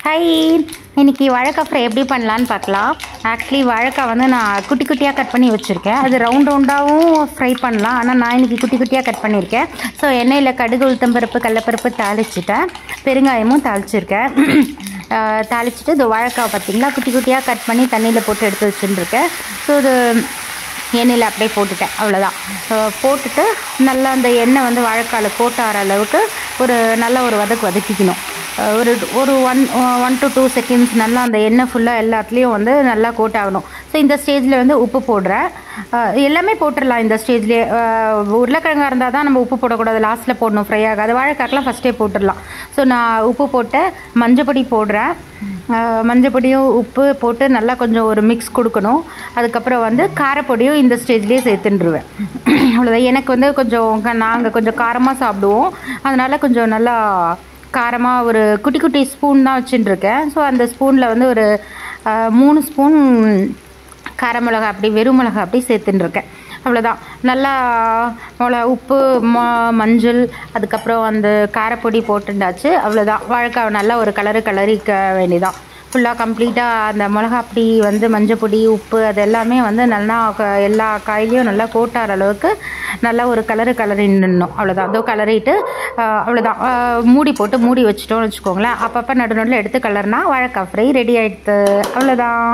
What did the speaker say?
Hi, இன்றைக்கி வாழைக்காய் fry எப்படி பண்ணலான்னு பார்க்கலாம். ஆக்சுவலி வாழைக்காய் வந்து நான் குட்டி குட்டியாக கட் பண்ணி வச்சுருக்கேன். அது ரவுண்டாகவும் ஃப்ரை பண்ணலாம், ஆனால் நான் இன்றைக்கி குட்டி குட்டியாக கட் பண்ணியிருக்கேன். ஸோ எண்ணெயில் கடுகு, உளுத்தம்பருப்பு, கடலைப்பருப்பு தாளிச்சிட்டேன், பெருங்காயமும் தாளிச்சிருக்கேன். தாளிச்சிட்டு இந்த வாழைக்காய் பார்த்திங்களா குட்டி குட்டியாக கட் பண்ணி தண்ணியில் போட்டு எடுத்து வச்சுருக்கேன். ஸோ இது எண்ணெயில் அப்படியே போட்டுட்டேன், அவ்வளோதான். போட்டுட்டு நல்லா அந்த எண்ணெய் வந்து வாழைக்காயில் கோட் ஆகிற அளவுக்கு நல்ல ஒரு வதக்கிக்கணும். ஒரு 1 to 2 செகண்ட்ஸ் நல்லா அந்த எண்ணெய் ஃபுல்லாக எல்லாத்துலேயும் வந்து நல்லா கோட் ஆகணும். ஸோ இந்த ஸ்டேஜில் வந்து உப்பு போடுறேன். எல்லாமே போட்டுடலாம் இந்த ஸ்டேஜ்லேயே. உருளைக்கிழங்காக இருந்தால் தான் நம்ம உப்பு போடக்கூடாது, லாஸ்ட்டில் போடணும், ஃப்ரை ஆகாது. வாழைக்காக்கெலாம் ஃபஸ்ட்டே போட்டுடலாம். ஸோ நான் உப்பு போட்டு மஞ்சப்பொடி போடுறேன். மஞ்சப்பொடியும் உப்பு போட்டு நல்லா கொஞ்சம் ஒரு மிக்ஸ் கொடுக்கணும். அதுக்கப்புறம் வந்து காரப்பொடியும் இந்த ஸ்டேஜ்லேயே சேர்த்துட்டுருவேன். அவ்வளோதான். எனக்கு வந்து நாங்கள் கொஞ்சம் காரமாக சாப்பிடுவோம், அதனால் கொஞ்சம் நல்லா காரமாக ஒரு குட்டி குட்டி ஸ்பூன் தான் வச்சுட்டுருக்கேன். ஸோ அந்த ஸ்பூனில் வந்து ஒரு 3 ஸ்பூன் கார மிளகா அப்படி வெறும் மிளகா அப்படி சேர்த்துட்டுருக்கேன். அவ்வளோதான். நல்லா உப்பு, மஞ்சள், அதுக்கப்புறம் அந்த காரப்பொடி போட்டுண்டாச்சு. அவ்வளோதான். வாழைக்காய் நல்லா ஒரு கலரிக்க வேண்டியதான். ஃபுல்லாக கம்ப்ளீட்டாக அந்த மிளகா அப்படி வந்து மஞ்சப்பொடி, உப்பு அது எல்லாமே வந்து நல்லா எல்லா காயிலையும் நல்லா கோட்டார அளவுக்கு நல்லா ஒரு கலரிடணும். அவ்வளோதான். அதோ கலரிட்டு அவ்வளோதான். மூடி வச்சிட்டோம்னு வச்சுக்கோங்களேன். அப்பப்போ நடுநடுவில் எடுத்து கலர்னா வாழைக்காய் ஃப்ரை ரெடி ஆகிடுது. அவ்வளோதான்.